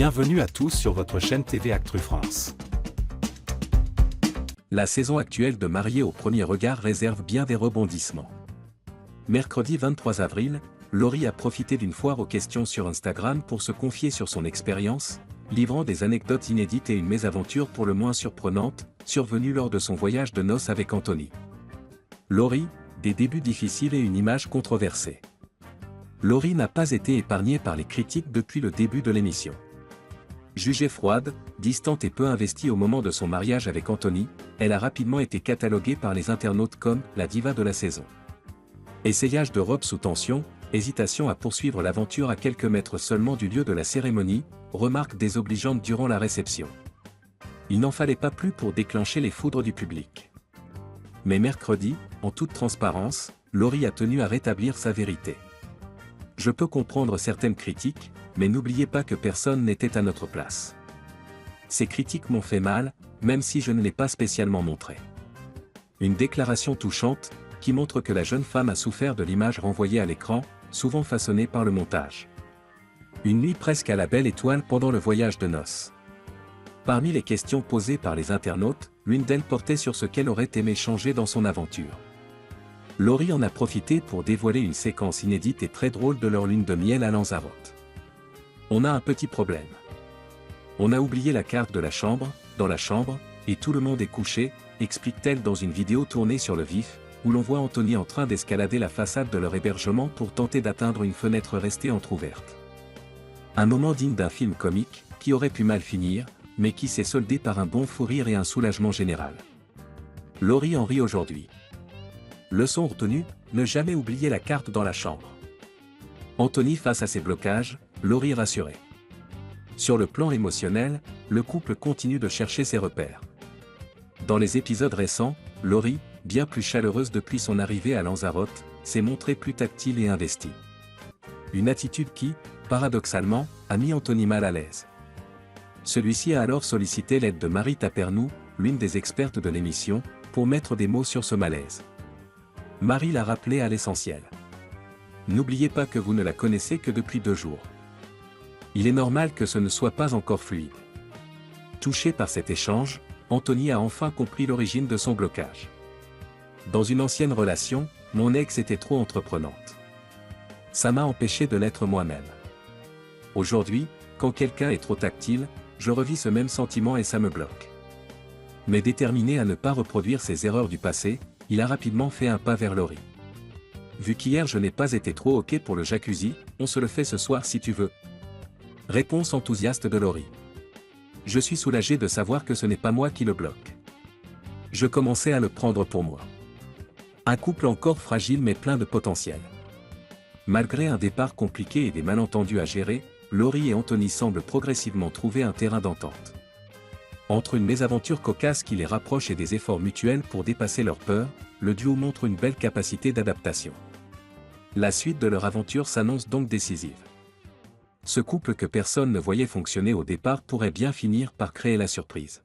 Bienvenue à tous sur votre chaîne TV Actu France. La saison actuelle de Mariés au premier regard réserve bien des rebondissements. Mercredi 23 avril, Laurie a profité d'une foire aux questions sur Instagram pour se confier sur son expérience, livrant des anecdotes inédites et une mésaventure pour le moins surprenante, survenue lors de son voyage de noces avec Anthony. Laurie, des débuts difficiles et une image controversée. Laurie n'a pas été épargnée par les critiques depuis le début de l'émission. Jugée froide, distante et peu investie au moment de son mariage avec Anthony, elle a rapidement été cataloguée par les internautes comme « la diva de la saison ». Essayage de robe sous tension, hésitation à poursuivre l'aventure à quelques mètres seulement du lieu de la cérémonie, remarques désobligeantes durant la réception. Il n'en fallait pas plus pour déclencher les foudres du public. Mais mercredi, en toute transparence, Laurie a tenu à rétablir sa vérité. Je peux comprendre certaines critiques, mais n'oubliez pas que personne n'était à notre place. Ces critiques m'ont fait mal, même si je ne l'ai pas spécialement montré. Une déclaration touchante, qui montre que la jeune femme a souffert de l'image renvoyée à l'écran, souvent façonnée par le montage. Une nuit presque à la belle étoile pendant le voyage de noces. Parmi les questions posées par les internautes, l'une d'elles portait sur ce qu'elle aurait aimé changer dans son aventure. Laurie en a profité pour dévoiler une séquence inédite et très drôle de leur lune de miel à Lanzarote. On a un petit problème. On a oublié la carte de la chambre, dans la chambre, et tout le monde est couché, explique-t-elle dans une vidéo tournée sur le vif, où l'on voit Anthony en train d'escalader la façade de leur hébergement pour tenter d'atteindre une fenêtre restée entrouverte. Un moment digne d'un film comique, qui aurait pu mal finir, mais qui s'est soldé par un bon fou rire et un soulagement général. Laurie en rit aujourd'hui. Leçon retenue, ne jamais oublier la carte dans la chambre. Anthony face à ses blocages, Laurie rassurée. Sur le plan émotionnel, le couple continue de chercher ses repères. Dans les épisodes récents, Laurie, bien plus chaleureuse depuis son arrivée à Lanzarote, s'est montrée plus tactile et investie. Une attitude qui, paradoxalement, a mis Anthony mal à l'aise. Celui-ci a alors sollicité l'aide de Marie Tapernou, l'une des expertes de l'émission, pour mettre des mots sur ce malaise. Marie l'a rappelé à l'essentiel. N'oubliez pas que vous ne la connaissez que depuis 2 jours. Il est normal que ce ne soit pas encore fluide. Touché par cet échange, Anthony a enfin compris l'origine de son blocage. Dans une ancienne relation, mon ex était trop entreprenante. Ça m'a empêché de l'être moi-même. Aujourd'hui, quand quelqu'un est trop tactile, je revis ce même sentiment et ça me bloque. Mais déterminé à ne pas reproduire ses erreurs du passé, il a rapidement fait un pas vers Laurie. Vu qu'hier je n'ai pas été trop ok pour le jacuzzi, on se le fait ce soir si tu veux. Réponse enthousiaste de Laurie. Je suis soulagé de savoir que ce n'est pas moi qui le bloque. Je commençais à le prendre pour moi. Un couple encore fragile mais plein de potentiel. Malgré un départ compliqué et des malentendus à gérer, Laurie et Anthony semblent progressivement trouver un terrain d'entente. Entre une mésaventure cocasse qui les rapproche et des efforts mutuels pour dépasser leurs peurs, le duo montre une belle capacité d'adaptation. La suite de leur aventure s'annonce donc décisive. Ce couple que personne ne voyait fonctionner au départ pourrait bien finir par créer la surprise.